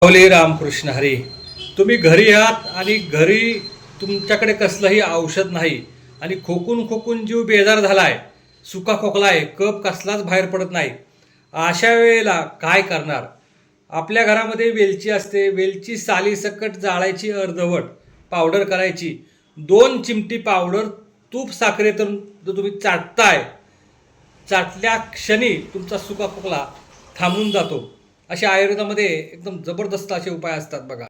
बोले रामकृष्ण हरी. तुम्ही घरी आहात आणि घरी तुमच्याकडे कसलंही औषध नाही आणि खोकून खोकून जीव बेजार झालाय, सुका खोकला आहे, कप कसलाच बाहेर पडत नाही. अशा वेळेला काय करणार? आपल्या घरामध्ये वेलची असते. वेलची सालीसकट जाळायची, अर्धवट पावडर करायची. 2 चिमटी पावडर तूप साखरेतून जो तुम्ही चाटताय, चाटल्या क्षणी तुमचा सुका खोकला थांबून जातो. असे आयुर्वेदामध्ये एकदम जबरदस्त असे उपाय असतात बघा.